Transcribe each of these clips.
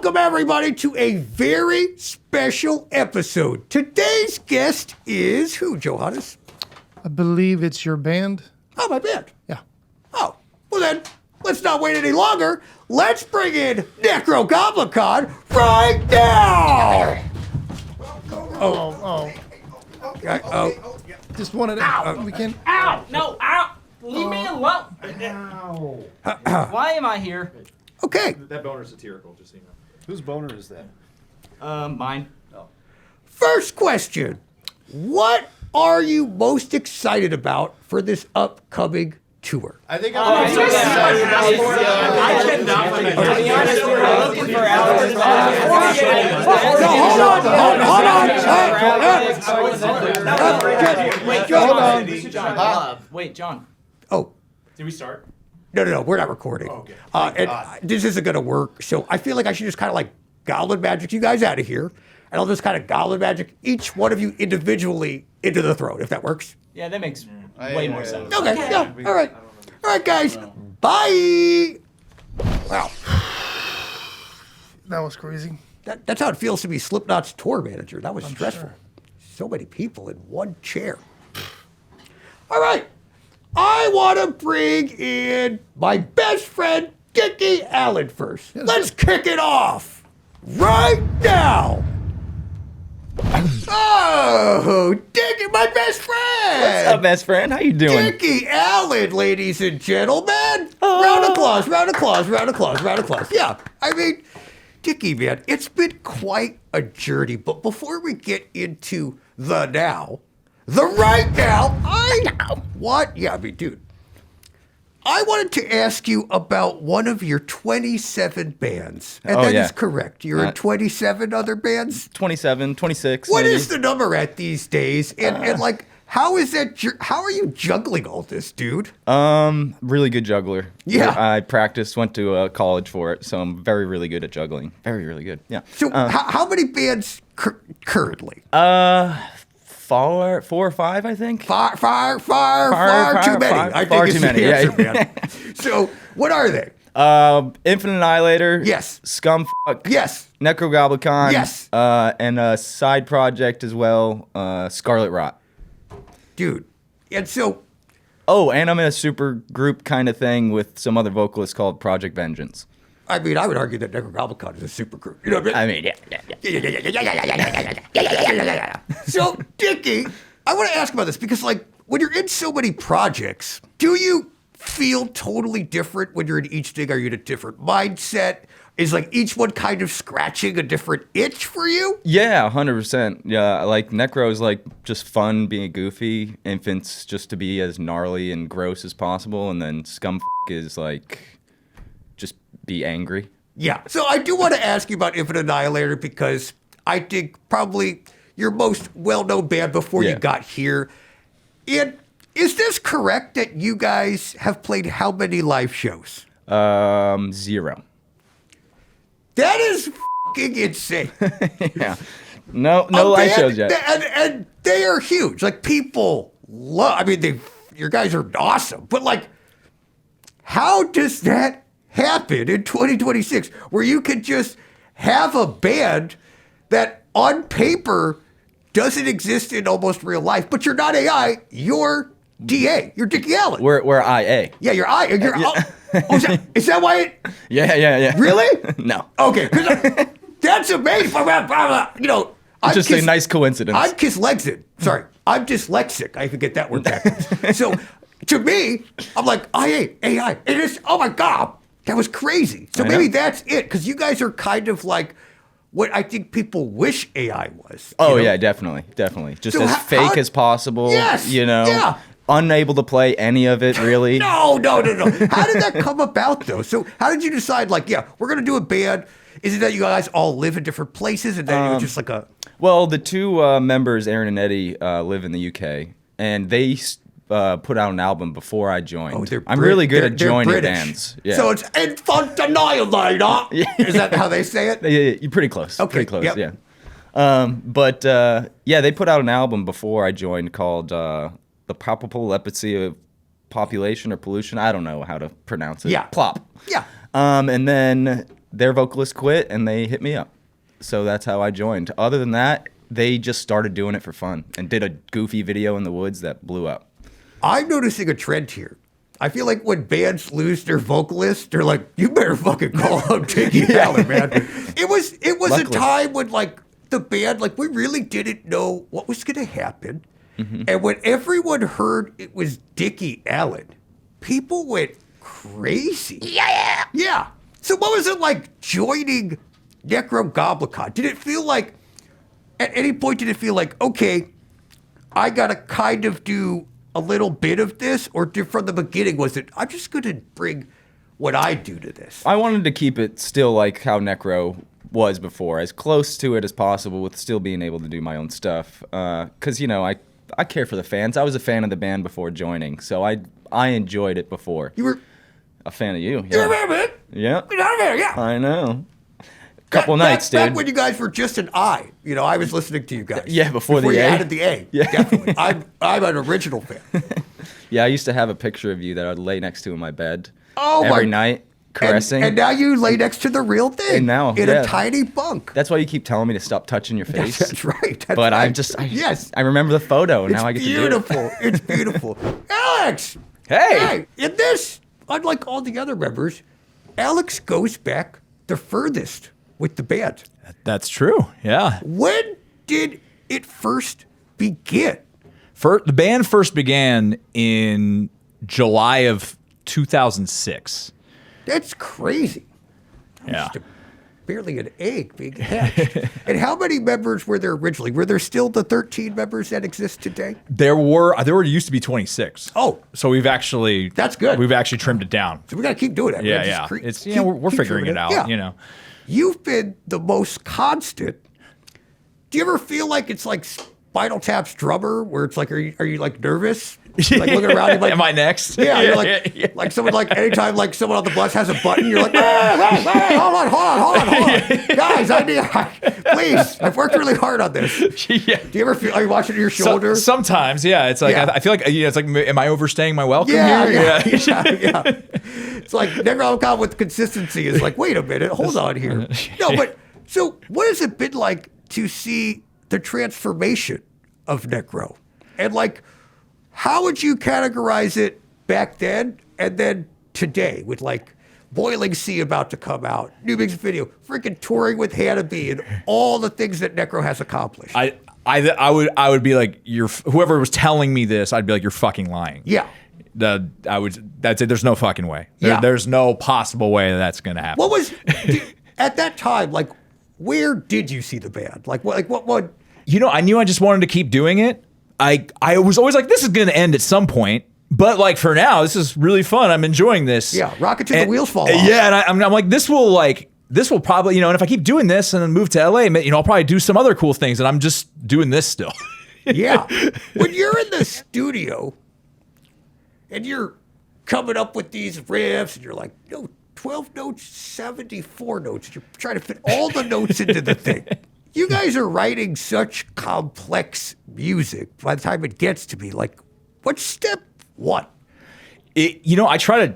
welcome everybody to a very special episode. Today's guest is who, Johannes? I believe it's your band. Oh, my band. Yeah. Oh, well then, let's not wait any longer. Let's bring in Nekrogoblikon right now. Oh. Just wanted to. We can. Ow! No, ow! Leave me alone! Ow. Why am I here? Okay. That boner's satirical, just so you know. Whose boner is that? Mine. First question. What are you most excited about for this upcoming tour? I think I cannot. To be honest, we were looking for hours. Wait, John. Oh. Did we start? No, we're not recording. Oh, okay. And this isn't going to work, so I feel like I should just kind of like goblin magic you guys out of here, and I'll just kind of goblin magic each one of you individually into the throne, if that works. Yeah, that makes way more sense. Okay, yeah, all right. All right, guys, bye! Wow, That was crazy. that's how it feels to be Slipknot's tour manager. That was stressful. sure. So many people in one chair. All right. I want to bring in my best friend, Dickie Allen, first. Yes, Let's sir. kick it off right now. Oh, Dickie, my best friend. What's up, best friend? How you doing? Dickie Allen, ladies and gentlemen. Round of applause, round of applause, round of applause, round of applause. Yeah, I mean, Dickie, man, it's been quite a journey. But before we get into the right now, dude, I wanted to ask you about one of your 27 bands. And that is correct. You're in 27 other bands? 27, 26. What maybe. is the number at these days? And like, how are you juggling all this, dude? Really good juggler. Yeah. I practiced, went to college for it, so I'm really good at juggling. Very, really good. Yeah. So how many bands currently? Four or five, I think. Far too many. I think far is too the many. answer, Yeah. man. So what are they? Infinite Annihilator. Yes. Scumfuck. Yes. Nekrogoblikon. Yes. And a side project as well, Scarlet Rot. Dude. And so, Oh, and I'm in a super group kind of thing with some other vocalists called Project Vengeance. I mean, I would argue that Nekrogoblikon is a super group. You know what I mean? Yeah. So, Dickie, I want to ask about this because, like, when you're in so many projects, do you feel totally different when you're in each thing? Are you in a different mindset? Is, like, each one kind of scratching a different itch for you? Yeah, 100%. Yeah, like Necro is like just fun being goofy. Infant's just to be as gnarly and gross as possible, and then Scumfuck is like just be angry. Yeah. So I do want to ask you about Infinite Annihilator because I think probably your most well-known band before you got here. And is this correct that you guys have played how many live shows? 0. That is fucking insane. Yeah. No live shows yet. And they are huge. Like, people love, I mean, your guys are awesome. But, like, how does that happen in 2026 where you could just have a band that on paper doesn't exist in almost real life, but you're not AI, you're DA, you're Dickie Allen. We're IA. Yeah, you're I. You're, is that why it? Yeah. Really? No. Okay, because that's amazing. You know, It's just a nice coincidence. I'm dyslexic. Sorry, I'm dyslexic. I forget that word backwards. So to me, I'm like, AI. It is, oh my God, that was crazy. So maybe that's it, because you guys are kind of like what I think people wish AI was. Oh, you know? yeah, definitely. Just So as fake as possible. Yes, You know? yeah. Unable to play any of it, really. No. How did that come about, though? So how did you decide, like, yeah, we're going to do a band? Is it that you guys all live in different places and then you're just like a... Well, the two members, Aaron and Eddie, live in the UK, and they put out an album before I joined. Oh, I'm really good at they're joining British. bands. Yeah. So it's Infant Annihilator. Yeah. Is that how they say it? Yeah, you're pretty close. Okay, Pretty close, yep. yeah. They put out an album before I joined called The Palpable Leprosy of Population or Pollution. I don't know how to pronounce it. Yeah. Plop. Yeah. And then their vocalist quit and they hit me up. So that's how I joined. Other than that, they just started doing it for fun and did a goofy video in the woods that blew up. I'm noticing a trend here. I feel like when bands lose their vocalist, they're like, you better fucking call out Dickie Allen, man. It was a time when like the band, like we really didn't know what was going to happen. Mm-hmm. And when everyone heard it was Dickie Allen, people went crazy. Yeah. Yeah. So what was it like joining Nekrogoblikon? Did it feel like, at any point did it feel like, okay, I got to kind of do a little bit of this, or from the beginning was it, I'm just going to bring what I do to this? I wanted to keep it still like how Necro was before, as close to it as possible with still being able to do my own stuff. Because, you know, I care for the fans. I was a fan of the band before joining, so I enjoyed it before. You were a fan of you. You were a fan of it? Yeah. You're not a fan, yeah. I know. Couple nights, dude. Back when you guys were just an I. You know, I was listening to you guys. Yeah, before the you A. added the A. Yeah. Definitely. I'm an original fan. Yeah, I used to have a picture of you that I'd lay next to in my bed Oh, every night, caressing. And now you lay next to the real thing. And now, in yeah. a tiny bunk. That's why you keep telling me to stop touching your face. That's right. That's But right. yes, I remember the photo, and now I get to do it. It's beautiful. Alex! Hey! In this, unlike all the other members, Alex goes back the furthest with the band. That's true. Yeah. When did it first begin? The band first began in July of 2006. That's crazy. Yeah. Barely an egg being hatched. And how many members were there originally? Were there still the 13 members that exist today? There used to be 26. Oh. So that's good. We've actually trimmed it down. So we got to keep doing it. Yeah. We're figuring it out, Yeah. you know. You've been the most constant. Do you ever feel like it's like Spinal Tap's drummer, where it's like, are you like nervous? Like looking around, you're like, am I next? Yeah, you're like, like someone like anytime like someone on the bus has a button, you're like, hold on, guys, please, I've worked really hard on this. Yeah. Do you ever feel? Are you watching your shoulder? Sometimes, yeah. It's like I feel like it's like, am I overstaying my welcome here? Yeah. It's like Nekrogoblikon with consistency is like, wait a minute, hold on here. No, but so what has it been like to see the transformation of Necro, and like, how would you categorize it back then and then today with like Boiling Sea about to come out, new music video, freaking touring with Hannah B, and all the things that Necro has accomplished? I would be like, whoever was telling me this, I'd be like, you're fucking lying. Yeah. That's it. There's no fucking way. Yeah. There's no possible way that's gonna happen. What was at that time like? Where did you see the band? Like what? You know, I knew I just wanted to keep doing it. I was always like, this is going to end at some point. But like for now, this is really fun. I'm enjoying this. Yeah, rocket to the wheels fall off. Yeah, and I'm like, this will probably, you know, and if I keep doing this and then move to LA, you know, I'll probably do some other cool things. And I'm just doing this still. Yeah. When you're in the studio and you're coming up with these riffs and you're like, no, 12 notes, 74 notes. You're trying to fit all the notes into the thing. You guys are writing such complex music by the time it gets to me. Like, what's step one? You know, I try to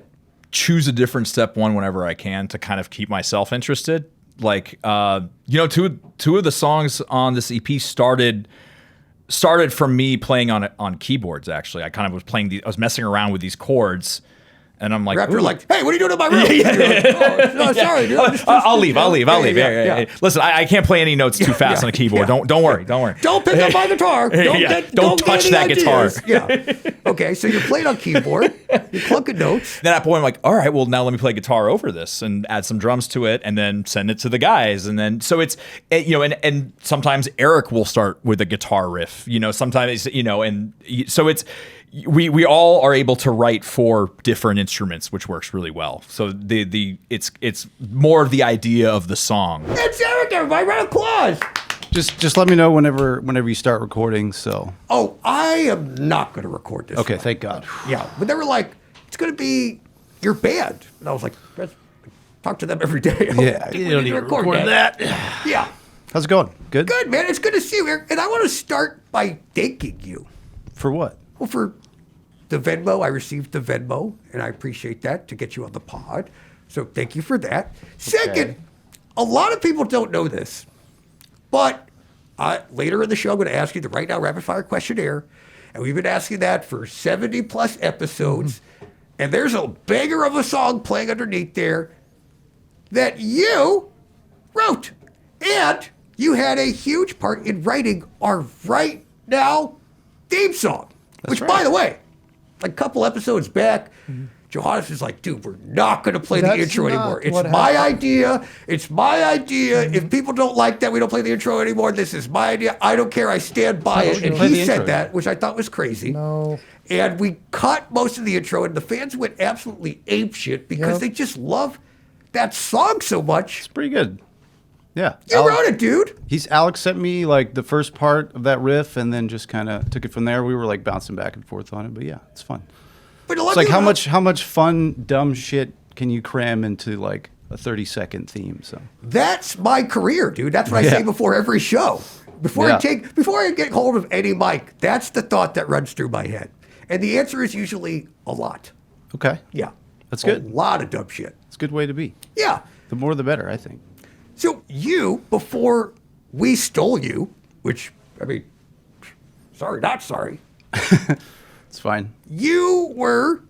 choose a different step one whenever I can to kind of keep myself interested. Like, you know, two of the songs on this EP started from me playing on keyboards. Actually, I kind of I was messing around with these chords. And I'm like, Raptor like, hey, what are you doing in my room? Like, oh, no, sorry, dude. I'll leave. Yeah. Listen, I can't play any notes too fast on a keyboard. Yeah. Don't worry. Don't pick up my guitar. Don't touch that guitar. Yeah. Okay, so you're playing on keyboard. You're clunking notes. Then at that point, I'm like, all right, well, now let me play guitar over this and add some drums to it and then send it to the guys. And then, so it's, you know, and sometimes Eric will start with a guitar riff, you know, sometimes, you know, and so it's, we all are able to write for different instruments, which works really well. So it's more of the idea of the song. It's Eric, everybody, round of applause. Just let me know whenever you start recording. So. Oh, I am not going to record this. Okay, thank God. Yeah, but they were like, it's going to be your band, and I was like, talk to them every day. Yeah, you don't need to record that. Yeah. How's it going? Good. Good, man. It's good to see you, Eric. And I want to start by thanking you. For what? Well, for the Venmo. I received the Venmo, and I appreciate that to get you on the pod. So thank you for that. Second, a lot of people don't know this, but later in the show, I'm going to ask you the Right Now Rapid Fire questionnaire. And we've been asking that for 70 plus episodes. And there's a banger of a song playing underneath there that you wrote. And you had a huge part in writing our Right Now theme song. Which, by the way, a couple episodes back, Johannes was like, dude, we're not going to play the That's intro not anymore. It's what my happened. idea. It's my idea. If people don't like that, we don't play the intro anymore. This is my idea. I don't care. I stand by it. And Play he the said intro. that, which I thought was crazy. No. And we cut most of the intro, and the fans went absolutely apeshit because Yep. they just love that song so much. It's pretty good. Yeah. You wrote it, dude. Alex sent me like the first part of that riff and then just kind of took it from there. We were like bouncing back and forth on it, but yeah, it's fun. But a lot It's of like people how much fun dumb shit can you cram into like a 30-second theme? So That's my career, dude. That's what I Yeah. say before every show. Before Yeah. I get hold of any mic, that's the thought that runs through my head. And the answer is usually a lot. okay, Yeah. That's good. A lot of dumb shit. it's a good way to be. Yeah. The more the better, I think. So you, before we stole you, which, I mean, sorry, not sorry, It's fine. you were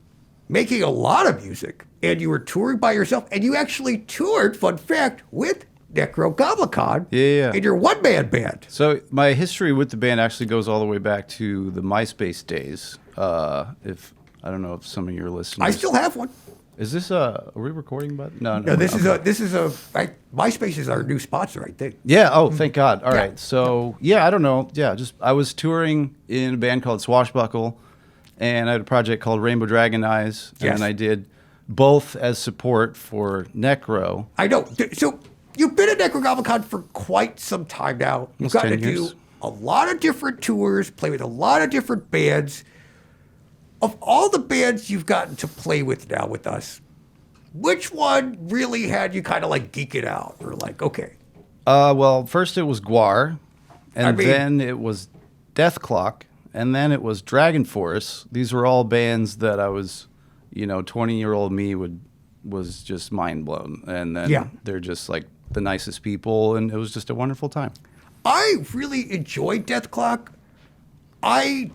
making a lot of music and you were touring by yourself and you actually toured, fun fact, with Nekrogoblikon Yeah. in your one-man band. So my history with the band actually goes all the way back to the MySpace days. If I don't know if some of your listeners, I still have one. is this are we recording? But no, No, this okay. is a MySpace is our new sponsor, I think. Yeah. Oh, thank God. All Yeah. right. So yeah, I don't know. Yeah, just I was touring in a band called Swashbuckle, and I had a project called Rainbow Dragon Eyes, Yes. and I did both as support for Necro. I know. So you've been at Nekrogoblikon for quite some time now. You've Almost gotten to 10 years. do a lot of different tours, play with a lot of different bands. Of all the bands you've gotten to play with now with us, which one really had you kind of like geeking out? Or like, okay, Well, first it was Guar, and I mean- then it was Death Clock, and then it was Dragon Force. These were all bands that I was, 20-year-old me was just mind blown, and then Yeah. they're just like the nicest people, and it was just a wonderful time. I really enjoyed Death Clock. I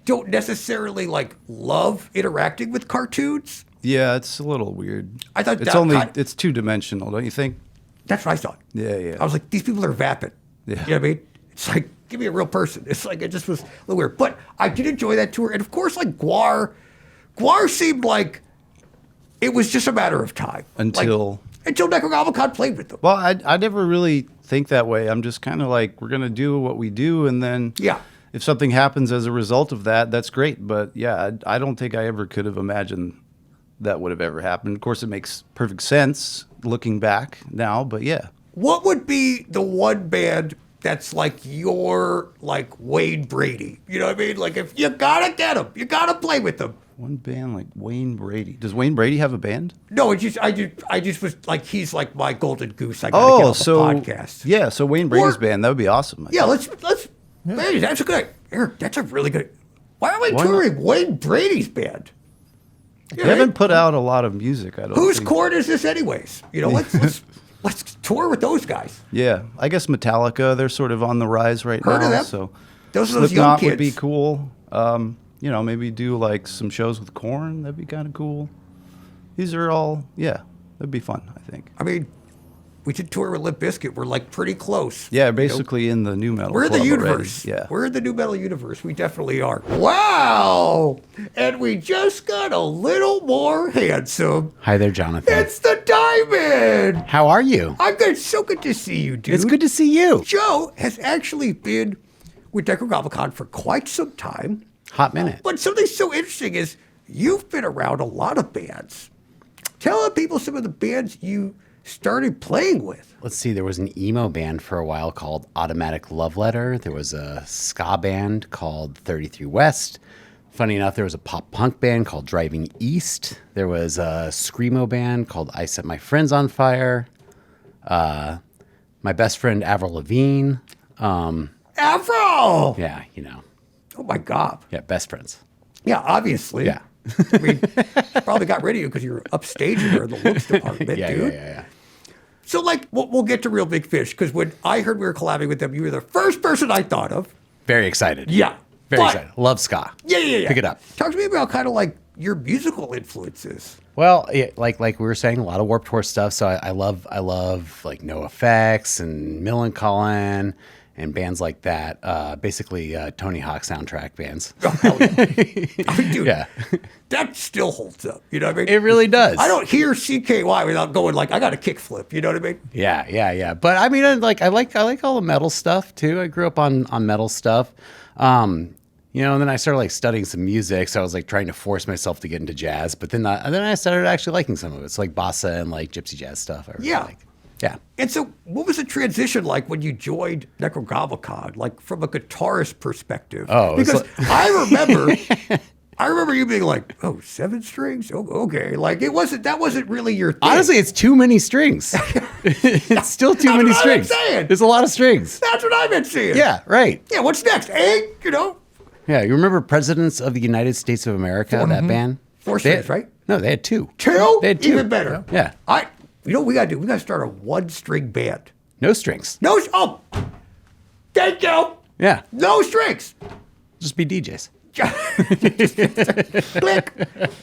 don't necessarily like love interacting with cartoons. Yeah, it's a little weird. I thought it's that it's 2-dimensional, don't you think? That's what I thought. Yeah. I was like, these people are vapid. Yeah. You know what I mean? It's like, give me a real person. It's like, it just was a little weird. But I did enjoy that tour. And of course, like Guar seemed like it was just a matter of time. Until Nekrogoblikon played with them. Well, I never really think that way. I'm just kind of like, we're gonna do what we do, and then Yeah. if something happens as a result of that, that's great. But yeah, I don't think I ever could have imagined that would have ever happened. Of course, it makes perfect sense looking back now. But yeah, What would be the one band that's like your like Wayne Brady? You know what I mean? Like if you gotta get them, you gotta play with them. one band like Wayne Brady. Does Wayne Brady have a band? No, I just was like, he's like my golden goose. I gotta get on the podcast. yeah, so Wayne Brady's Or- band, that would be awesome. I Yeah, think. let's. Hey, that's a good. Eric, that's a really good. Why are we Why touring Wayne Brady's band? They haven't put out a lot of music. I don't. Whose think. chord is this, anyways? You know, let's tour with those guys. Yeah, I guess Metallica. They're sort of on the rise right Heard now. of them? So Those are those young Slipknot kids. would be cool. Maybe do like some shows with Korn. That'd be kind of cool. These are all, yeah, that'd be fun. I think. I mean, we did tour with Limp Bizkit. We're like pretty close. Yeah, you know? basically in the new metal. We're in the club universe. Already. Yeah. We're in the new metal universe. We definitely are. Wow! And we just got a little more handsome. Hi there, Jonathan. It's the Diamond. How are you? I'm good. So good to see you, dude. It's good to see you. Joe has actually been with Nekrogoblikon for quite some time. Hot minute. But something so interesting is you've been around a lot of bands. Tell the people some of the bands you started playing with. Let's see, there was an emo band for a while called Automatic Love Letter. There was a ska band called 33 West. Funny enough, there was a pop punk band called Driving East. There was a screamo band called I Set My Friends on Fire. My best friend Avril Lavigne. Afro! Yeah, Oh my God. yeah, best friends. Yeah, obviously. Yeah. I mean, she probably got rid of you because you were upstaging her in the looks department, Yeah, dude. yeah. So, like, we'll get to Real Big Fish, because when I heard we were collabing with them, you were the first person I thought of. Very excited. Yeah. Very But- excited. Love ska. Yeah. Pick it up. Talk to me about kind of like your musical influences. Well, yeah, like we were saying, a lot of Warped Tour stuff. So I love like No Effects and Millencolin and bands like that. Basically, Tony Hawk soundtrack bands. I mean, dude, Yeah. that still holds up. You know what I mean? It really does. I don't hear CKY without going like, I got a kickflip. You know what I mean? Yeah. But I mean, I like all the metal stuff too. I grew up on metal stuff. You know, and then I started like studying some music, so I was like trying to force myself to get into jazz. But then I started actually liking some of it. It's like bossa and like gypsy jazz stuff. I really like. Yeah. And so, what was the transition like when you joined Nekrogoblikon, like from a guitarist perspective? Oh, it's because I remember you being like, "Oh, 7 strings? Oh, okay." Like that wasn't really your thing. Honestly, it's too many strings. It's still too many what I've been strings. saying. There's a lot of strings. That's what I've been seeing. Yeah, right. Yeah. What's next? 8? You know, Yeah, you remember Presidents of the United States of America? That band. 4 They strings, had- right? No, they had 2. 2? They had 2. Even better. Yeah. You know what we gotta do? We gotta start a 1-string band. No strings. No. Oh, thank you. Yeah. No strings. Just be DJs. Click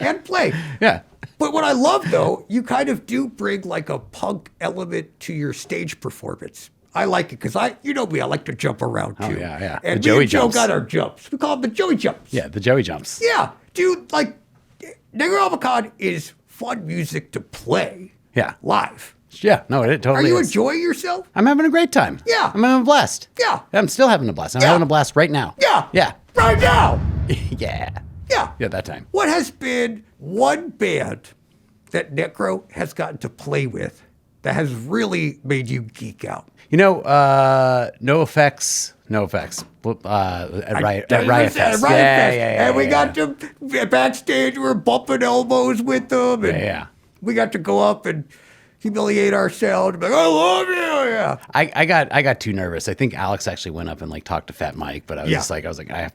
and play. Yeah. But what I love, though, you kind of do bring like a punk element to your stage performance. I like it because you know me, I like to jump around too. Oh, yeah. And The me Joey and Joe jumps. got our jumps. We call them the Joey jumps. Yeah, the Joey jumps. Yeah. Dude, like, Nekrogoblikon is fun music to play. Yeah. Live. Yeah, no, it totally Are you is. enjoying yourself? I'm having a great time. Yeah. I'm having a blast. Yeah. I'm still having a blast. I'm Yeah. having a blast right now. Yeah. Yeah. Right now. Yeah. Yeah. Yeah, that time. What has been one band that Necro has gotten to play with that has really made you geek out? You know, no effects. At Riot Fest. And we got to backstage, we were bumping elbows with them. And Yeah. we got to go up and humiliate ourselves. Be like, I love you. Yeah. I got too nervous. I think Alex actually went up and like talked to Fat Mike, but I was like, I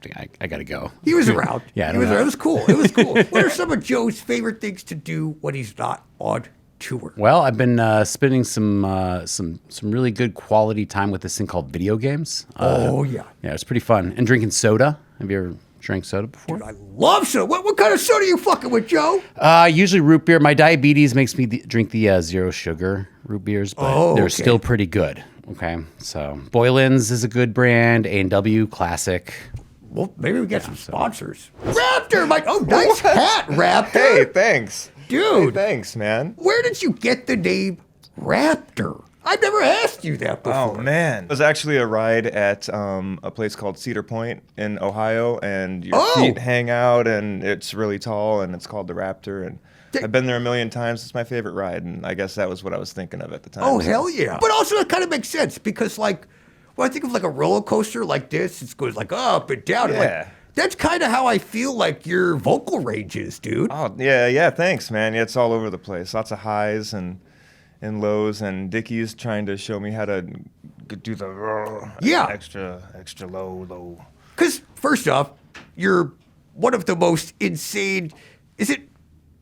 gotta go. He was around. Yeah, I he don't was know. around. It was cool. It was cool. What are some of Joe's favorite things to do when he's not on tour? Well, I've been spending some really good quality time with this thing called video games. Oh, yeah. Yeah, it's pretty fun. And drinking soda. Have you ever drank soda before? I love soda. What kind of soda are you fucking with, Joe? Usually root beer. My diabetes makes me drink the zero sugar root beers, but they're still pretty good. Okay, so Boylan's is a good brand. A&W classic. Well, maybe we get some sponsors. Raptor, Mike. Oh, nice hat, Raptor. Hey, thanks. Dude. Hey, thanks, man. Where did you get the name Raptor? I've never asked you that before. Oh, man. It was actually a ride at a place called Cedar Point in Ohio, and your feet hang out, and it's really tall, and it's called the Raptor. And I've been there a million times. It's my favorite ride, and I guess that was what I was thinking of at the time. Oh, hell yeah. But also, it kind of makes sense because, like, when I think of like a roller coaster like this, it goes like up and down. And, Yeah. like, that's kind of how I feel like your vocal range is, dude. Oh, yeah, thanks, man. Yeah, it's all over the place. Lots of highs and lows, and Dickie's trying to show me how to do the extra low. Because, first off, you're one of the most insane, is it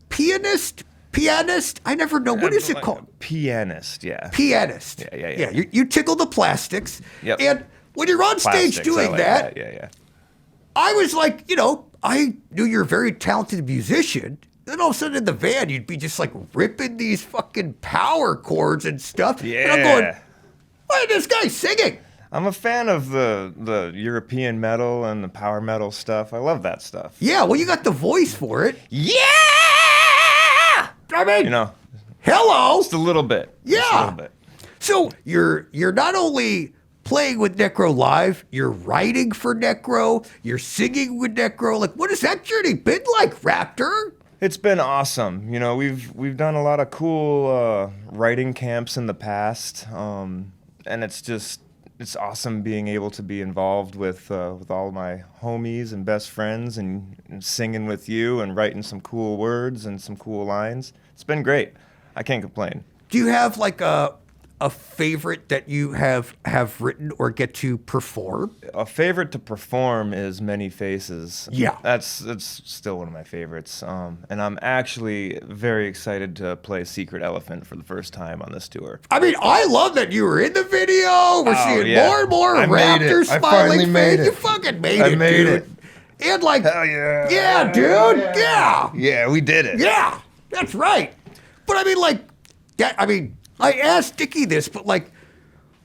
pianist? I never know. What is it called? Pianist, yeah. Pianist. Yeah. You tickle the plastics. Yep. And when you're on stage Plastics, doing I like that, Yeah. I was like, I knew you're a very talented musician. Then all of a sudden in the van, you'd be just like ripping these fucking power chords and stuff. Yeah. And I'm going, why is this guy singing? I'm a fan of the European metal and the power metal stuff. I love that stuff. Yeah, well, you got the voice for it. Yeah! I mean, hello. Just a little bit. Yeah. Just a little bit. So you're not only playing with Necro live, you're writing for Necro, you're singing with Necro. Like, what has that journey been like, Raptor? It's been awesome. We've done a lot of cool writing camps in the past, and it's awesome being able to be involved with all my homies and best friends and singing with you and writing some cool words and some cool lines. It's been great. I can't complain. Do you have like a a favorite that you have written or get to perform? A favorite to perform is Many Faces. Yeah. That's still one of my favorites. And I'm actually very excited to play Secret Elephant for the first time on this tour. I mean, I love that you were in the video. We're seeing yeah. more and more I made it. raptor I smiling finally made face. it. You fucking made I it, made dude. it. And like, Hell yeah. yeah, dude, yeah. Yeah, we did it. Yeah, that's right. But I mean, like, I asked Dickie this, but like,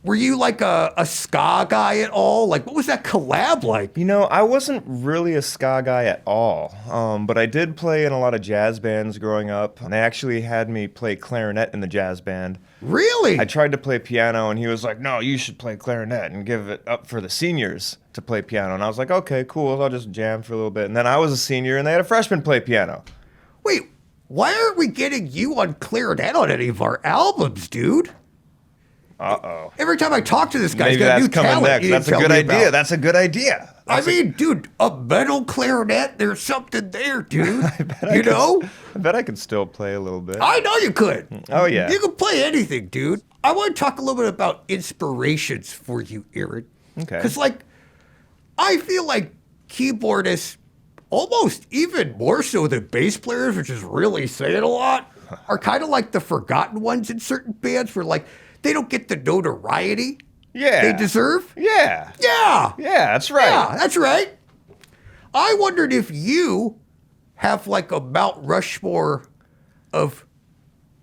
were you like a ska guy at all? Like, what was that collab like? You know, I wasn't really a ska guy at all, but I did play in a lot of jazz bands growing up. And they actually had me play clarinet in the jazz band. Really? I tried to play piano, and he was like, no, you should play clarinet and give it up for the seniors to play piano. And I was like, okay, cool, I'll just jam for a little bit. And then I was a senior, and they had a freshman play piano. Wait, why aren't we getting you on clarinet on any of our albums, dude? Uh-oh. Every time I talk to this guy, he's Maybe got a new that's coming talent. next. he didn't That's a tell good me idea. about. That's a good idea. I mean, dude, a metal clarinet, there's something there, dude. You know? I bet I could still play a little bit. I know you could. Oh, yeah. You could play anything, dude. I want to talk a little bit about inspirations for you, Aaron. Okay. Because, like, I feel like keyboardists, almost even more so than bass players, which is really saying a lot, are kind of like the forgotten ones in certain bands where, like, they don't get the notoriety they deserve. Yeah. Yeah. Yeah, that's right. Yeah, that's right. I wondered if you have like a Mount Rushmore of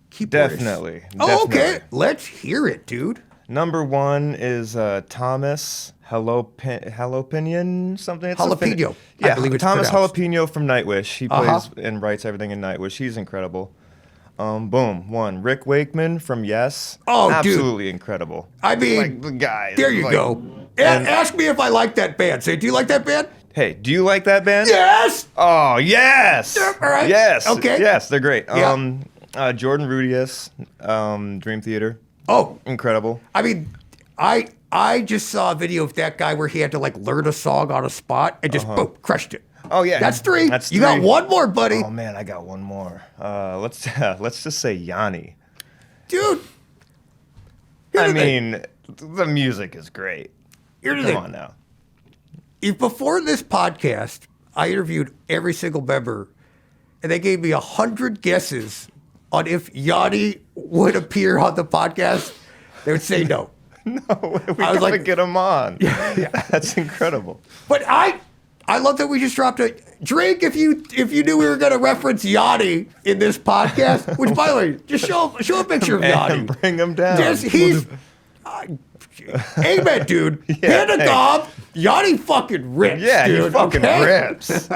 keyboardists. Definitely. Oh, okay. Definitely. Let's hear it, dude. Number one is Thomas Jalapeno, something. It's a Jalapeno, I Yeah, believe it's Thomas pronounced. Jalapeno from Nightwish. He plays and writes everything in Nightwish. He's incredible. Boom, one. Rick Wakeman from Yes. Oh, dude. absolutely incredible. I mean, like the guy. There you like- go. Ask me if I like that band. Say, do you like that band? Hey, do you like that band? Yes. Oh, yes. Yeah, all right. Yes. Okay. Yes, they're great. Yeah. Jordan Rudess, Dream Theater. Oh, Incredible. I mean, I just saw a video of that guy where he had to like learn a song on a spot and just boom, crushed it. Oh yeah, That's three. That's You got three. one more, buddy. Oh man, I got one more. Let's just say Yanni. Dude. Here's I the thing. mean, the music is great. Here's the Come thing. on now. If before this podcast, I interviewed every single member, and they gave me 100 guesses on if Yanni would appear on the podcast, they would say no. No, we I was gotta like- get him on. That's incredible. But I love that we just dropped a drink. If you knew we were going to reference Yanni in this podcast, which by the way, just show a picture of Yanni. And bring him down. He's amen, dude. Hand a hey. gob. Yanni fucking rips, Yeah, dude. he fucking okay? rips.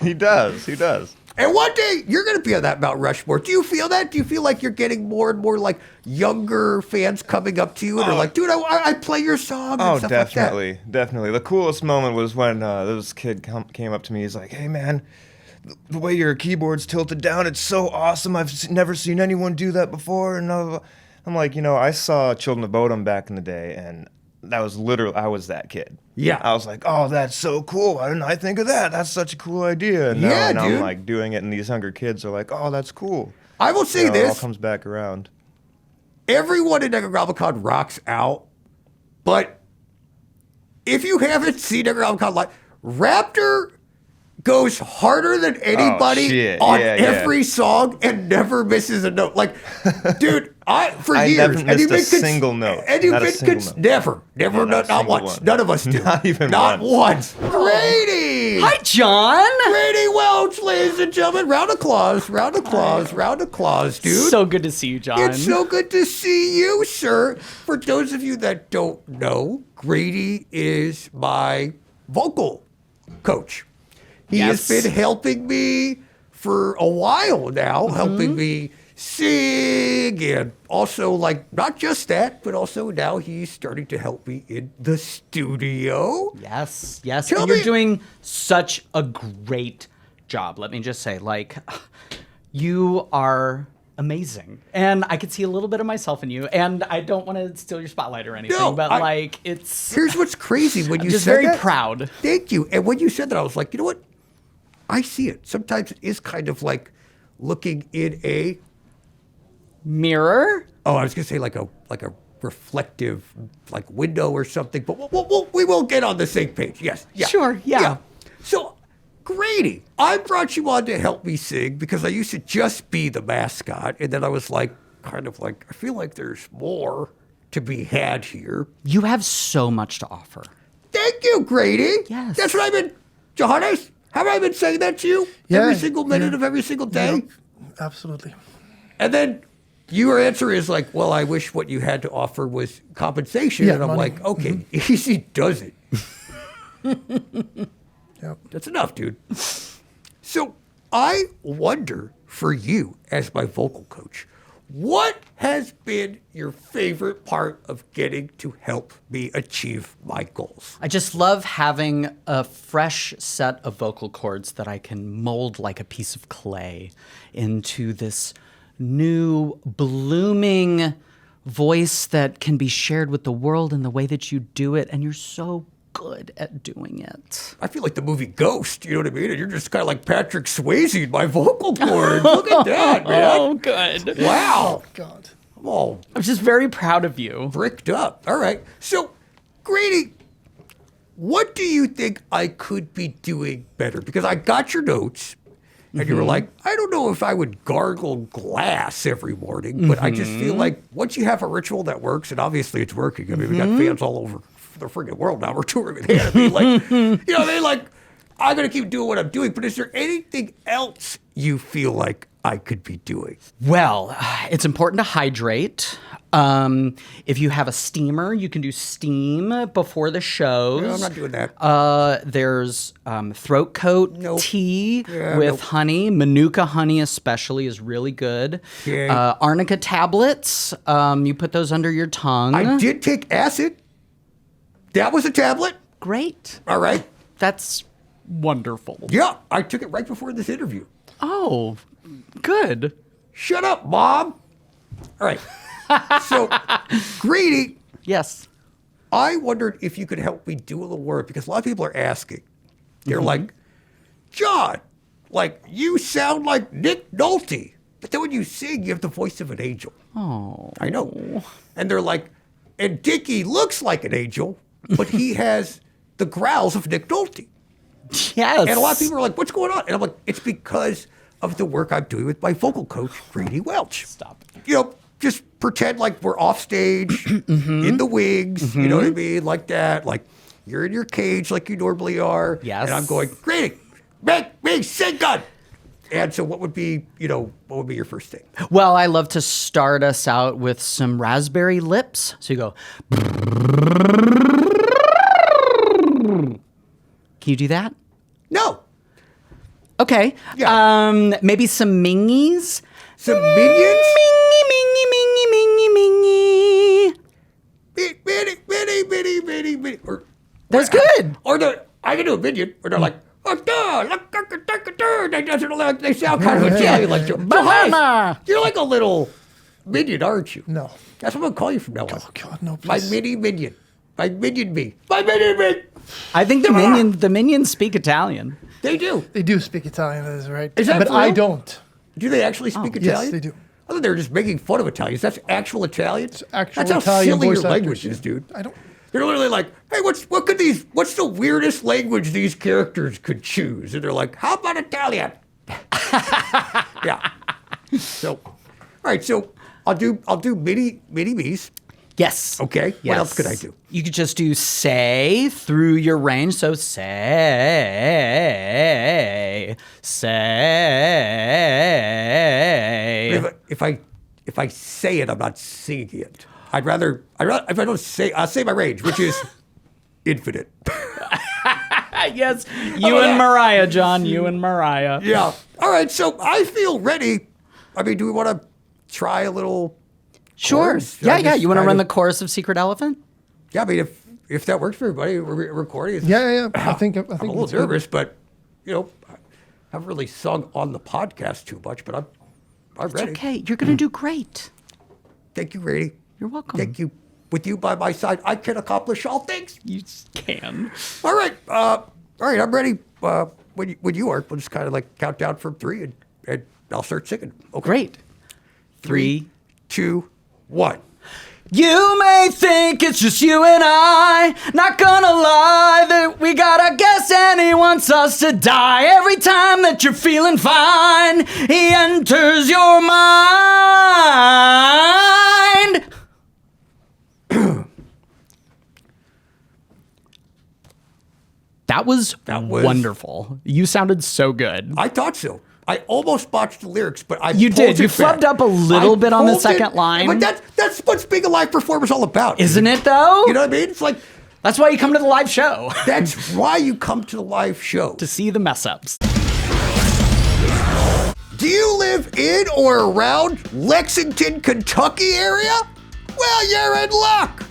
He does. He does. And one day you're going to be on that Mount Rushmore. Do you feel that? Do you feel like you're getting more and more like younger fans coming up to you and are like, dude, I play your song and Oh, stuff definitely, definitely. The coolest moment was when this kid came up to me. He's like, "Hey, man, the way your keyboard's tilted down, it's so awesome. I've never seen anyone do that before." And I'm like, I saw Children of Bodom back in the day, and that was literally, I was that kid. Yeah. I was like, "Oh, that's so cool. Why didn't I think of that? That's such a cool idea." And Yeah, now dude. I'm like doing it, and these younger kids are like, "Oh, that's cool." I will say It all this. comes back around. Everyone in Nekrogoblikon rocks out, but if you haven't seen Nekrogoblikon live, Raptor goes harder than anybody shit. on Yeah, yeah. every song and never misses a note. Like, dude, for I years, never and missed you've a been single note. and you've Not a been single note. never, Yeah, not a not single once. one. None of us do. Not even not once. Grady. Hi, John. Grady Welch, ladies and gentlemen. Round of applause, round of applause, round of applause, dude. So good to see you, John. It's so good to see you, sir. For those of you that don't know, Grady is my vocal coach. He has Yes. been helping me for a while now, helping me sing and also like not just that, but also now he's starting to help me in the studio. Yes, yes. Tell And you're me- doing such a great job. Let me just say, like, you are amazing. And I could see a little bit of myself in you. And I don't want to steal your spotlight or anything, No, but like, it's Here's what's crazy when you just said very that. proud. Thank you. And when you said that, I was like, you know what? I see it. Sometimes it is kind of like looking in a Mirror? I was gonna say like a reflective like window or something. But we will get on the same page. Yes. Yeah. Sure, yeah. So, Grady, I brought you on to help me sing because I used to just be the mascot, and then I was like, kind of like, I feel like there's more to be had here. You have so much to offer. Thank you, Grady. Yes. That's what I've been, Johannes, have I been saying that to you every single minute of every single day? Absolutely. And then your answer is like, well, I wish what you had to offer was compensation. Yeah, and I'm money. like, okay, easy does it. Yep. That's enough, dude. So I wonder for you as my vocal coach, what has been your favorite part of getting to help me achieve my goals? I just love having a fresh set of vocal cords that I can mold like a piece of clay into this new blooming voice that can be shared with the world in the way that you do it. And you're so good at doing it. I feel like the movie Ghost, you know what I mean? And you're just kind of like Patrick Swayze in my vocal cords. Look at that, man. Oh, good. Wow. God. I'm all I'm just very proud of you. bricked up. All right. So, Grady, what do you think I could be doing better? Because I got your notes, and you were like, I don't know if I would gargle glass every morning, but I just feel like once you have a ritual that works, and obviously it's working. I mean, we got fans all over the freaking world now. We're touring with Anime. Like, you know what I mean? Like, I'm going to keep doing what I'm doing, but is there anything else you feel like I could be doing? Well, it's important to hydrate. If you have a steamer, you can do steam before the shows. No, I'm not doing that. There's throat coat Nope. tea Yeah, with nope. honey. Manuka honey especially is really good. Okay. Arnica tablets, you put those under your tongue. I did take acid. That was a tablet. Great. All right. That's wonderful. Yeah, I took it right before this interview. Oh, good. Shut up, Mom. All right. So, Grady, Yes. I wondered if you could help me do a little work because a lot of people are asking. They're like, John, like, you sound like Nick Nolte. But then when you sing, you have the voice of an angel. Oh. I know. And they're like, and Dickie looks like an angel, but he has the growls of Nick Nolte. Yes. And a lot of people are like, what's going on? And I'm like, it's because of the work I'm doing with my vocal coach, Grady Welch. Stop. You know, just pretend like we're off stage in the wigs, you know what I mean? Like that. Like you're in your cage like you normally are. Yes. And I'm going, Grady, make me sing good. And so what would be your first thing? Well, I love to start us out with some raspberry lips. So you go. Can you do that? No. Okay. Yeah. Maybe some mingies. Some minions? Mingy, mingy, mingy, mingy, mingy. Mini. Or, That's good. Or I can do a minion, or they're like, they sound kind of Italian like you. Banana. You're like a little minion, aren't you? No. That's what I'm going to call you from now on. Oh, God, no, My please. mini minion. My minion me. My minion me. I think the minions speak Italian. They do. They do speak Italian, that is right. Is that but for I real? don't. Do they actually speak Italian? Yes, they do. I thought they were just making fun of Italians. That's actual Italian? actual That's how Italian silly your voice language actors, is, dude. I don't. They're literally like, hey, what's the weirdest language these characters could choose? And they're like, how about Italian? Yeah. So, all right. So I'll do mini me's. Yes. Okay. What Yes. else could I do? You could just do say through your range. So say. If I say it, I'm not singing it. I'd rather if I don't say, I'll say my range, which is infinite. Yes. You and Mariah, John. You and Mariah. Yeah. All right. So I feel ready. I mean, do we want to try a little? Sure. chorus? Yeah, I yeah. just You want to kind run of- the chorus of Secret Elephant? Yeah. I mean, if that works for everybody, we're recording. Yeah. I think I'm a little it's good. nervous, but I haven't really sung on the podcast too much, but I'm It's ready. okay. You're going to do great. Thank you, Grady. You're welcome. Thank you. With you by my side, I can accomplish all things. You can. All right. I'm ready. When you are, we'll just kind of like count down from 3 and I'll start singing. Okay. Great. 3, 2, 1. You may think it's just you and I. Not gonna lie that we gotta guess, and he wants us to die. Every time that you're feeling fine, he enters your mind. That was wonderful. You sounded so good. I thought so. I almost botched the lyrics, but I You pulled did. You it back. flubbed up a little bit on the pulled second it- line. But that's what being a live performer is all about. Isn't it, though? You know what I mean? It's like, That's why you come to the live show. that's why you come to the live show. To see the mess ups. Do you live in or around Lexington, Kentucky area? Well, you're in luck.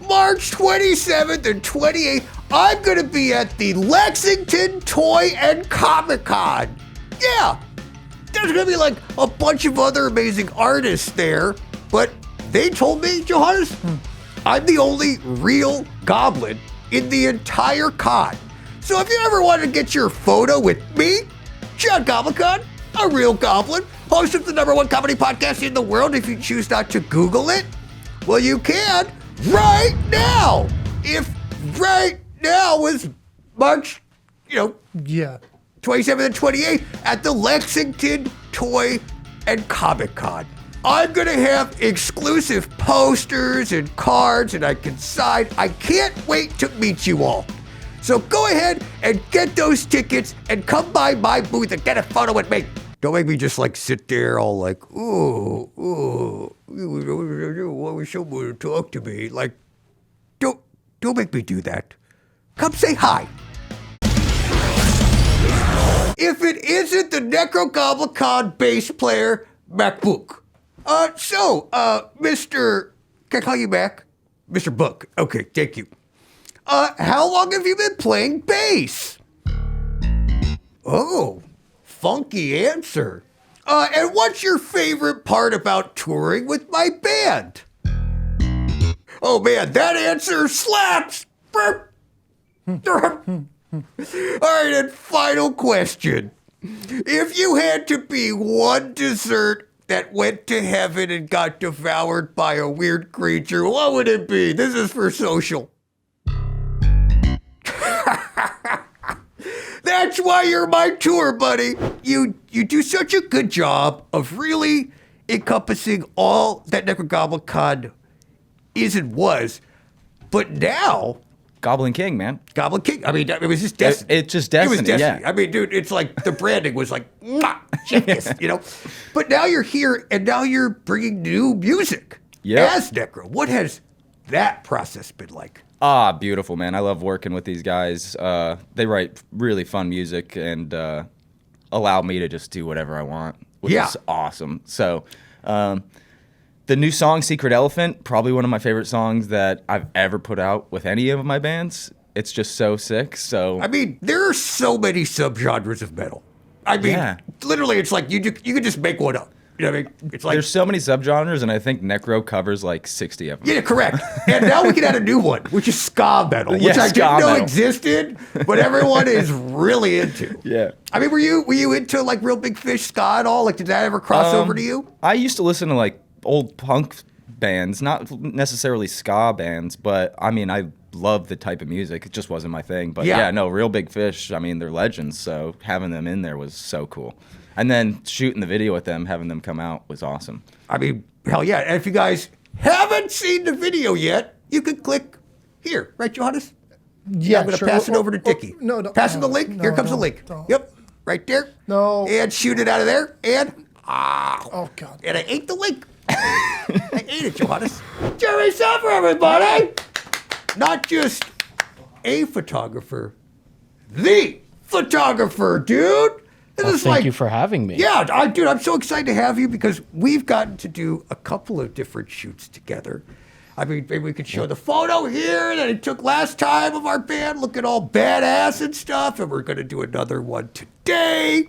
March 27th and 28th, I'm going to be at the Lexington Toy and Comic Con. Yeah, there's going to be like a bunch of other amazing artists there, but they told me, Johannes, I'm the only real goblin in the entire con. So if you ever want to get your photo with me, John Goblikon, a real goblin, host of the #1 comedy podcast in the world, if you choose not to Google it, well, you can right now. If right now was March, Yeah. 27th and 28th at the Lexington Toy and Comic Con. I'm going to have exclusive posters and cards, and I can sign. I can't wait to meet you all. So go ahead and get those tickets and come by my booth and get a photo with me. Don't make me just like sit there all like, ooh, what was someone to talk to me? Like, don't make me do that. Come say hi. If it isn't the Nekrogoblikon bass player, MacBook. Mr. Can I call you Mac? Mr. Book. Okay, thank you. How long have you been playing bass? Oh, funky answer. And what's your favorite part about touring with my band? Oh man, that answer slaps. All right, and final question. If you had to be one dessert that went to heaven and got devoured by a weird creature, what would it be? This is for social. That's why you're my tour buddy. You do such a good job of really encompassing all that Nekrogoblikon is and was. But now, Goblin King, man. Goblin King. I mean, it was just destiny. It's just destiny, It was destiny. yeah. I mean, dude, it's like the branding was like, mwah, genius, But now you're here, and now you're bringing new music as Necro. What has that process been like? Beautiful, man. I love working with these guys. They write really fun music and allow me to just do whatever I want, which is awesome. So, the new song, Secret Elephant, probably one of my favorite songs that I've ever put out with any of my bands. It's just so sick. So I mean, there are so many subgenres of metal. I mean, literally, it's like you could just make one up. You know what I mean? It's like there's so many subgenres, and I think Necro covers like 60 of them. Yeah, correct. And now we can add a new one, which is Ska Metal, which I didn't know existed, but everyone is really into. Yeah. I mean, were you into like Real Big Fish ska at all? Like, did that ever cross over to you? I used to listen to like old punk bands, not necessarily ska bands, but I mean, I love the type of music. It just wasn't my thing. But yeah, no, Real Big Fish, I mean, they're legends, so having them in there was so cool. And then shooting the video with them, having them come out was awesome. I mean, hell yeah. And if you guys haven't seen the video yet, you can click here, right, Johannes? Yeah, I'm going to pass it over to Dickie. No. Pass him the link. Here comes the link. No. Yep, right there. No. And shoot it out of there. And, Oh, God. and I ate the link. I ate it, Johannes. Jeremy Saffer, everybody. Not just a photographer, the photographer, dude. This is Thank you for having me. Yeah, I'm so excited to have you because we've gotten to do a couple of different shoots together. I mean, maybe we could show the photo here that I took last time of our band looking all badass and stuff, and we're going to do another one today.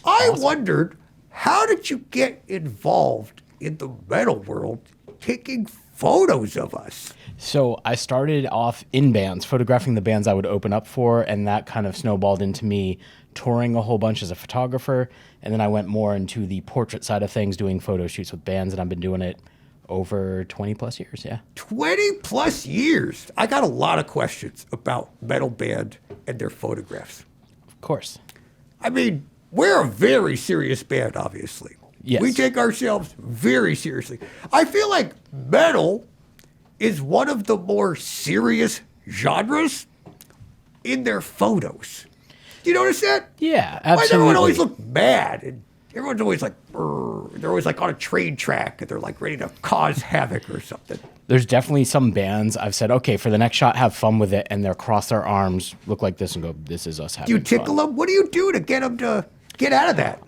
I wondered, how did you get involved in the metal world taking photos of us? So I started off in bands, photographing the bands I would open up for, and that kind of snowballed into me touring a whole bunch as a photographer. And then I went more into the portrait side of things, doing photo shoots with bands, and I've been doing it over 20 plus years. Yeah. 20 plus years. I got a lot of questions about Metal Band and their photographs. Of course. I mean, we're a very serious band, obviously. Yes. We take ourselves very seriously. I feel like metal is one of the more serious genres in their photos. Do you notice that? Yeah, Why does absolutely. everyone always look mad? And everyone's always like, "Brr." They're always like on a train track and they're like ready to cause havoc or something. There's definitely some bands I've said, okay, for the next shot, have fun with it, and they'll cross their arms, look like this, and go, "This is us having Do you tickle fun." them? What do you do to get them to get out of that?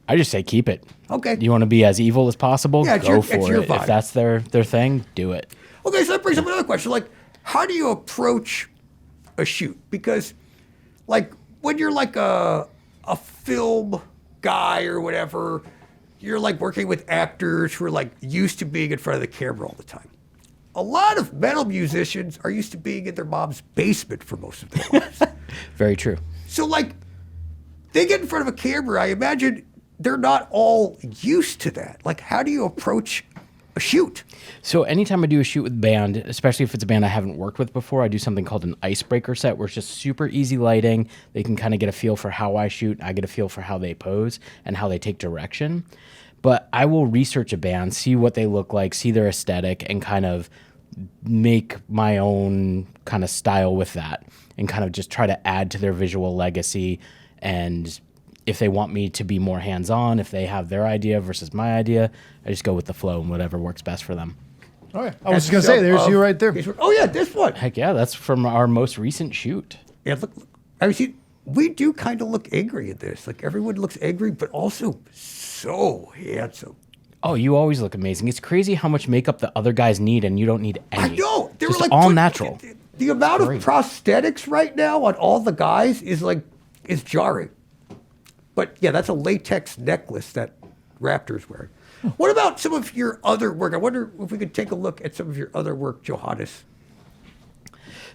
I just say keep it. Okay. You want to be as evil as possible? Yeah, it's Go your- for it's your it. vibe. If that's their thing, do it. Okay, so that brings up another question. Like, how do you approach a shoot? Because, like, when you're like a film guy or whatever, you're like working with actors who are like used to being in front of the camera all the time. A lot of metal musicians are used to being in their mom's basement for most of their lives. Very true. So, like, they get in front of a camera, I imagine they're not all used to that. Like, how do you approach a shoot? So anytime I do a shoot with band, especially if it's a band I haven't worked with before, I do something called an icebreaker set where it's just super easy lighting. They can kind of get a feel for how I shoot. I get a feel for how they pose and how they take direction. But I will research a band, see what they look like, see their aesthetic, and kind of make my own kind of style with that and kind of just try to add to their visual legacy. And if they want me to be more hands-on, if they have their idea versus my idea, I just go with the flow and whatever works best for them. Oh, yeah. I was just going to say, there's you right there. Oh, yeah, this one. Heck yeah, that's from our most recent shoot. Yeah, look. I see. We do kind of look angry in this. Like, everyone looks angry, but also so handsome. Oh, you always look amazing. It's crazy how much makeup the other guys need, and you don't need any. I know. They Just were like all natural. The amount of Great. prosthetics right now on all the guys is jarring. But yeah, that's a latex necklace that Raptor's wearing. What about some of your other work? I wonder if we could take a look at some of your other work, Johannes.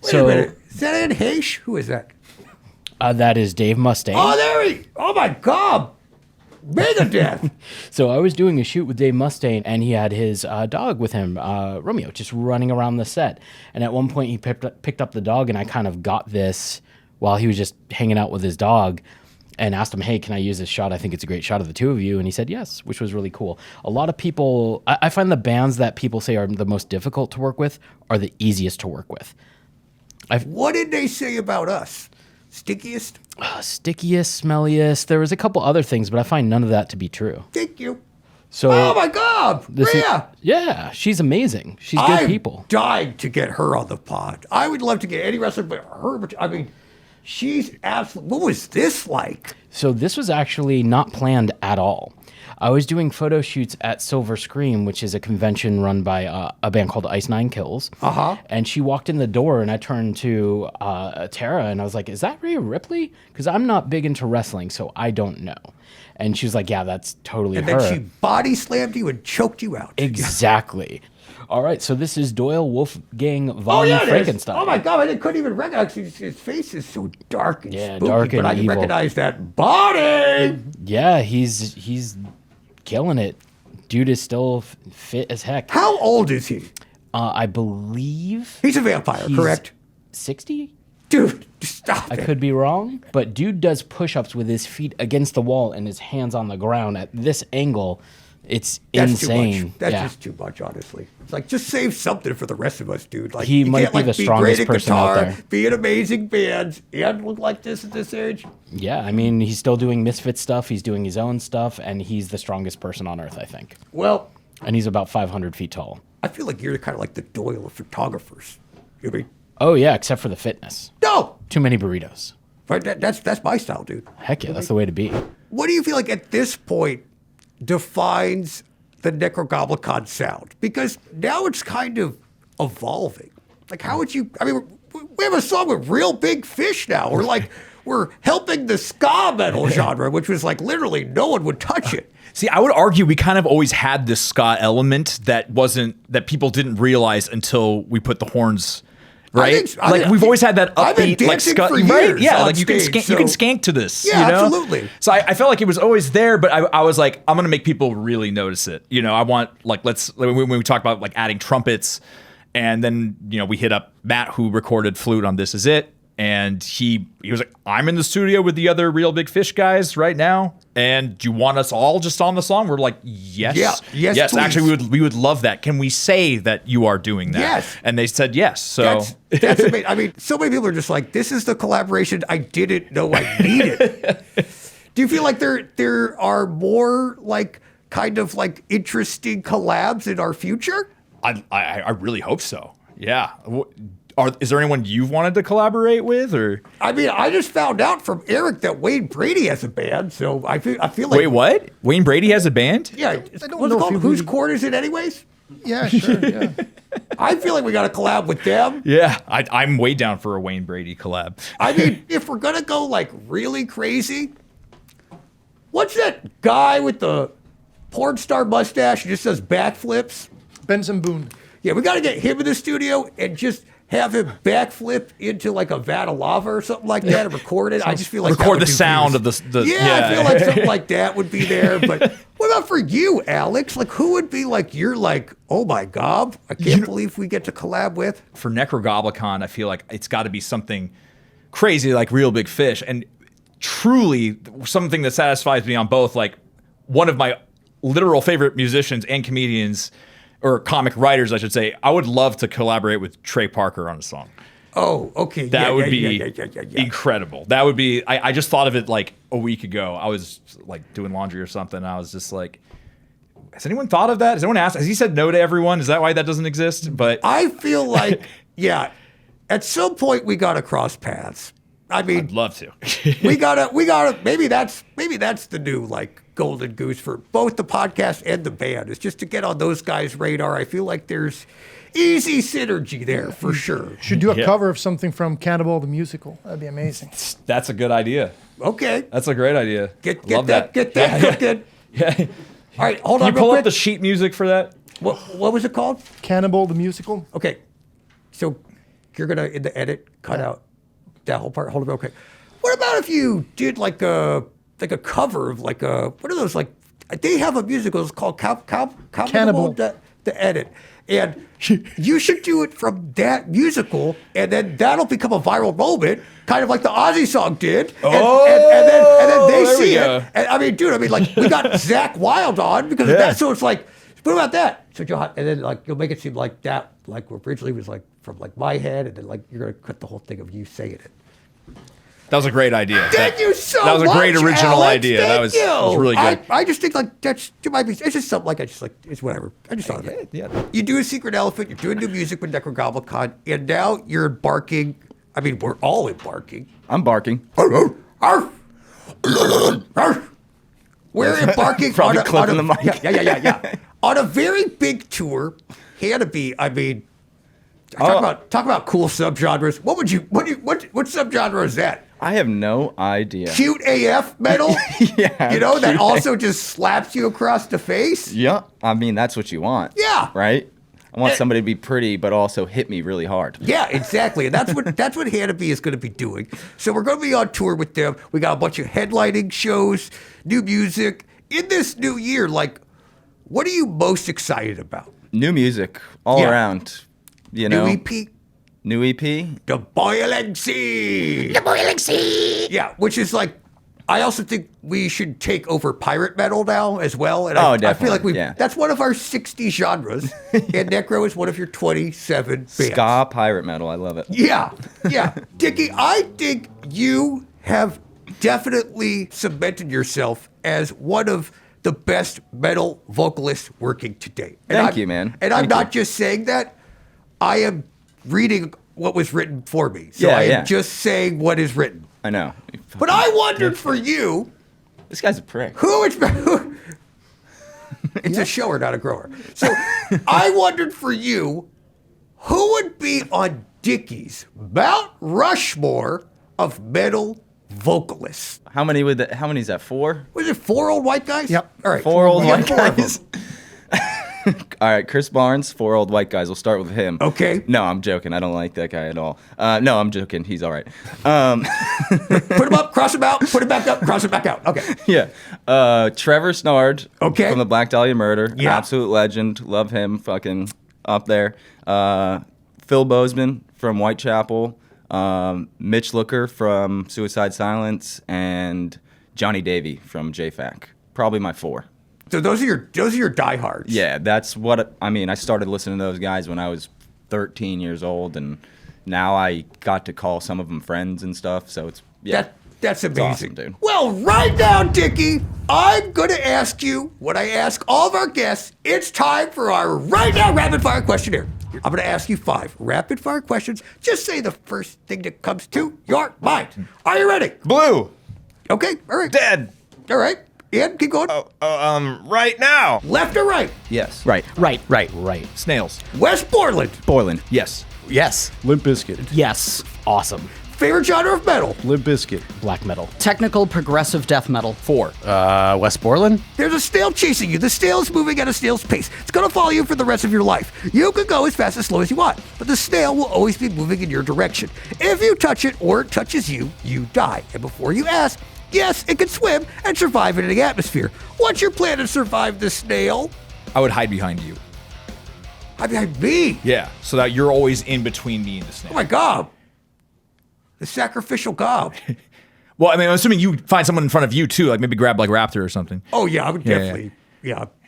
Wait a minute. Is that Ed Haish? Who is that? That is Dave Mustaine. Oh, there he. Oh my God. Megadeth. So I was doing a shoot with Dave Mustaine, and he had his dog with him, Romeo, just running around the set. And at one point, he picked up the dog, and I kind of got this while he was just hanging out with his dog, and asked him, "Hey, can I use this shot? I think it's a great shot of the two of you." And he said yes, which was really cool. A lot of people, I find the bands that people say are the most difficult to work with are the easiest to work with. What did they say about us? Stickiest? Stickiest, smelliest. There was a couple other things, but I find none of that to be true. Thank you. So, Oh my God. Rhea. yeah, she's amazing. She's good I'm people. dying to get her on the pod. I would love to get any wrestler, but her. But I mean, she's absolutely. What was this like? So this was actually not planned at all. I was doing photo shoots at Silver Scream, which is a convention run by a band called Ice Nine Kills. And she walked in the door, and I turned to Tara, and I was like, "Is that Rhea Ripley?" Because I'm not big into wrestling, so I don't know. And she was like, "Yeah, that's totally And her." then she body slammed you and choked you out. Exactly. All right, so this is Doyle Wolfgang von Oh yeah, it is. Frankenstein. Oh my God, I couldn't even recognize his face is so dark and Yeah, spooky, dark and but I can evil. recognize that body. Yeah, he's killing it. Dude is still fit as heck. How old is he? I believe He's a vampire, he's correct? 60. Dude, stop I it. could be wrong, but dude does push-ups with his feet against the wall and his hands on the ground at this angle. It's That's insane. too much. That's yeah. just too much, honestly. It's like, just save something for the rest of us, dude. Like, He you might can't, be like, the strongest great at person out guitar, there. be in amazing bands, and look like this at this age. Yeah, I mean, he's still doing Misfit stuff. He's doing his own stuff, and he's the strongest person on earth, I think. Well, And he's about 500 feet tall. I feel like you're kind of like the Doyle of photographers. You know what I mean? Oh, yeah, except for the fitness. No! Too many burritos. Right, that's my style, dude. Heck yeah, that's the way to be. What do you feel like at this point defines the Nekrogoblikon sound? Because now it's kind of evolving. Like, how would you? I mean, we have a song with real big fish now. We're helping the ska metal genre, which was like literally no one would touch it. See, I would argue we kind of always had this ska element that people didn't realize until we put the horns right? We've always had that I've been upbeat, like dancing ska, for right? years Yeah, on like you can stage, you can so- skank to this. Yeah, you know? absolutely. So I felt like it was always there, but I was like, I'm gonna make people really notice it. You know, I want like when we talk about like adding trumpets, and then we hit up Matt who recorded flute on This Is It. And he was like, I'm in the studio with the other Real Big Fish guys right now. And do you want us all just on the song? We're like, yes. Yeah, yes, please. Actually, we would love that. Can we say that you are doing that? Yes. And they said yes. So that's amazing. I mean, so many people are just like, this is the collaboration I didn't know I needed. Do you feel like there are more like kind of like interesting collabs in our future? I really hope so. Yeah. Is there anyone you've wanted to collaborate with, or? I mean, I just found out from Eric that Wayne Brady has a band, so I feel like. Wait, what? Wayne Brady has a band? Yeah, what's it called? Whose Court is it, anyways? Yeah, sure. Yeah. I feel like we got to collab with them. Yeah, I'm way down for a Wayne Brady collab. I mean, if we're gonna go like really crazy, what's that guy with the porn star mustache who just does backflips? Benson Boone. Yeah, we got to get him in the studio and just have him backflip into like a vat of lava or something like that and record it. I just feel like record the sound of the I feel like something like that would be there. But what about for you, Alex? Like, who would be like you're like, oh my god, I can't believe we get to collab with? For Nekrogoblikon, I feel like it's got to be something crazy like Real Big Fish, and truly something that satisfies me on both. Like one of my literal favorite musicians and comedians, or comic writers, I should say. I would love to collaborate with Trey Parker on a song. Oh, okay. That would be yeah. incredible. That would be. I just thought of it like a week ago. I was like doing laundry or something. And I was just like, has anyone thought of that? Has anyone asked? Has he said no to everyone? Is that why that doesn't exist? But I feel like, yeah, at some point we got to cross paths. I mean, I'd love to. we gotta. Maybe that's the new like golden goose for both the podcast and the band. Is just to get on those guys' radar. I feel like there's easy synergy there for sure. Should do a cover of something from Cannibal the Musical. That'd be amazing. That's a good idea. Okay, That's a great idea. get love that cooking. Yeah. All right, hold Can on. you pull real up the quick. sheet music for that? What was it called? Cannibal the Musical. Okay, so you're gonna in the edit cut out that whole part. Hold on, okay. What about if you did like a cover of like a what are those like? They have a musical. It's called Cannibal. The edit, and you should do it from that musical, and then that'll become a viral moment, kind of like the Ozzy song did. And then they there we see go. it. And I mean, dude, like we got Zach Wilde on because of that. So it's like, what about that? So Johan, and then like you'll make it seem like that, like originally was like from like my head, and then like you're gonna cut the whole thing of you saying it. That was a great idea. Thank you so much. That was a great original Alex. idea. Thank That was you. really good. I just think like it might be. It's just something like I just like it's whatever. I just thought of it. Yeah. You do a Secret Elephant. You're doing new music with Nekrogoblikon, and now you're embarking. I mean, we're all embarking. I'm barking. We're embarking Probably on clipping a the mic. Yeah. On a very big tour. Hannity, I mean, talk about cool subgenres. What subgenre is that? I have no idea. Cute AF metal? Yeah, You know, that cute also just slaps you across the face? Yeah, I mean that's what you want. Yeah. Right. I want somebody to be pretty, but also hit me really hard. Yeah, exactly. And that's what Hannity is going to be doing. So we're going to be on tour with them. We got a bunch of headlining shows, new music. In this new year, like, what are you most excited about? New music all Yeah. around. You know, New EP? New EP. The Boiling Sea. The Boiling Sea. Yeah, which is like, I also think we should take over pirate metal now as well. And I feel like definitely, yeah. that's one of our 60 genres. And Necro is one of your 27 bands. Ska pirate metal. I love it. Yeah. Dickie, I think you have definitely cemented yourself as one of the best metal vocalists working today. Thank you, man. And I'm Thank not you. just saying that. I am reading what was written for me. So I am just saying what is written. I know. But I wondered for you, This guy's a prick. it's a shower, not a grower. So I wondered for you, who would be on Dickie's Mount Rushmore of metal vocalists? How many is that? 4? Was it 4 old white guys? Yep. All right. 4 old We got white 4 of them. guys. All right, Chris Barnes, 4 old white guys. We'll start with him. Okay. No, I'm joking. I don't like that guy at all. No, I'm joking. He's all right. Put him up, cross him out, put him back up, cross him back out. Okay. Yeah. Trevor Snard. Okay. From the Black Dahlia Murder. Yeah. Absolute legend. Love him. Fucking up there. Phil Bozeman from Whitechapel. Mitch Looker from Suicide Silence. And Johnny Davey from JFAC. Probably my 4. So those are your diehards. Yeah, that's what I mean. I started listening to those guys when I was 13 years old, and now I got to call some of them friends and stuff. So it's That's amazing, awesome, dude. Well, right now, Dickie, I'm going to ask you what I ask all of our guests. It's time for our right now rapid fire questionnaire. I'm going to ask you 5 rapid fire questions. Just say the first thing that comes to your mind. Are you ready? Blue. Okay, all right. Dead. All right. Ian, keep going. Right now. Left or right? yes. Right. Snails. West Portland. Boylan. Yes. Yes. Limp Bizkit. Yes. Awesome. Favorite genre of metal? Limp Bizkit. Black metal. Technical progressive death metal. 4. West Borland. There's a snail chasing you. The snail is moving at a snail's pace. It's going to follow you for the rest of your life. You can go as fast as slow as you want, but the snail will always be moving in your direction. If you touch it or it touches you, you die. And before you ask, yes, it can swim and survive in the atmosphere. What's your plan to survive the snail? I would hide behind you. Hide behind me. Yeah, so that you're always in between me and the snail. Oh my God. The sacrificial gob. Well, I mean, I'm assuming you find someone in front of you too, like maybe grab like Raptor or something. Oh yeah, I would Yeah, definitely,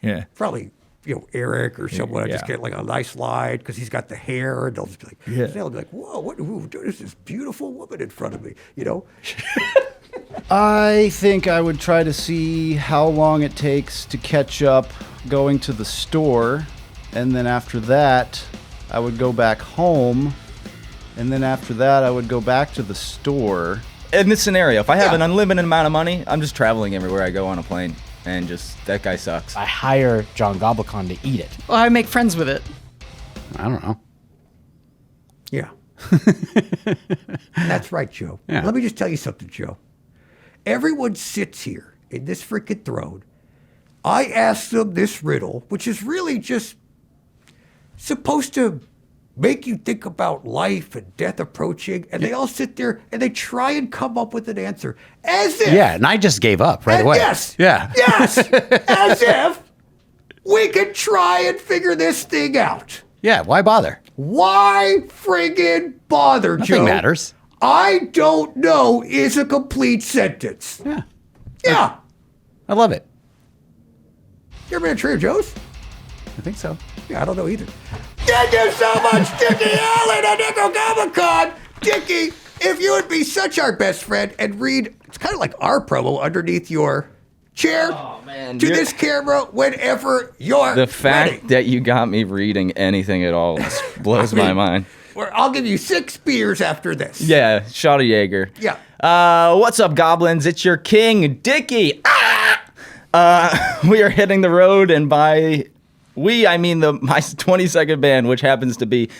Yeah. probably, Eric or someone. Just get like a nice line because he's got the hair, and they'll just be like, they'll be like, whoa, there's this beautiful woman in front of me, I think I would try to see how long it takes to catch up going to the store, and then after that, I would go back home, and then after that, I would go back to the store. In this scenario, if I have an unlimited amount of money, I'm just traveling everywhere I go on a plane, and just that guy sucks. I hire John Goblikon to eat it. Well, I make friends with it. I don't know. Yeah. That's right, Joe. Yeah. Let me just tell you something, Joe. Everyone sits here in this freaking throne. I ask them this riddle, which is really just supposed to make you think about life and death approaching, and they all sit there and they try and come up with an answer as if. Yeah, and I just gave up right away. Yes. Yeah. Yes. As if we could try and figure this thing out. Yeah, why bother? Why friggin' bother, Joe? Nothing matters. I don't know is a complete sentence. Yeah. Yeah. I love it. You ever been to Trader Joe's? I think so. Yeah, I don't know either. Thank you so much, Dickie Allen and Nekrogoblikon. Dickie, if you would be such our best friend and read, it's kind of like our promo underneath your chair to this camera whenever you're The fact ready. that you got me reading anything at all just blows my mind. I'll give you 6 beers after this. Yeah, shot of Jaeger. Yeah. What's up, goblins? It's your king, Dickie. We are hitting the road, and by we, I mean my 22nd band, which happens to be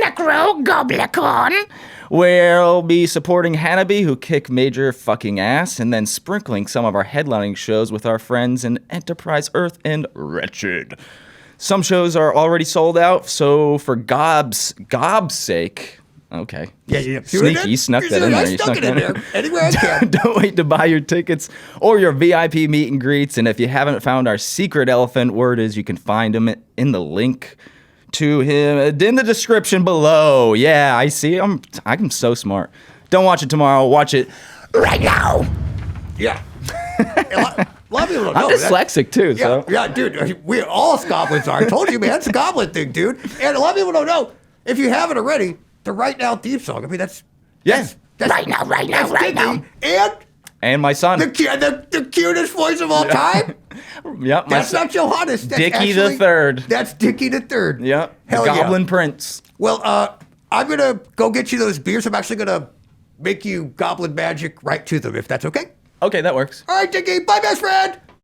Nekrogoblikon, where I'll be supporting Hanabi, who kick major fucking ass, and then sprinkling some of our headlining shows with our friends in Enterprise Earth and Wretched. Some shows are already sold out, so for Gob's sake, okay. Yeah. Sneaky, you snuck that in there. I You stuck snuck it in that in. there. Anywhere I can. Don't wait to buy your tickets or your VIP meet and greets. And if you haven't found our secret elephant, word is you can find him in the link to him in the description below. Yeah, I see. I'm so smart. Don't watch it tomorrow. Watch it right now. Yeah. A lot of people don't know. I'm dyslexic too, so. Yeah, dude. We all goblins are. I told you, man. It's a goblin thing, dude. And a lot of people don't know. If you haven't already, the Right Now theme song. I mean, that's right now, right now. And my son. The cutest voice of all time. Yep. That's not Johannes. That's Dickie the Third. That's Dickie the Third. Yep. Hell the yeah. Goblin Prince. Well, I'm gonna go get you those beers. I'm actually gonna make you goblin magic right to them, if that's okay. Okay, that works. All right, Dickie. Bye, best friend.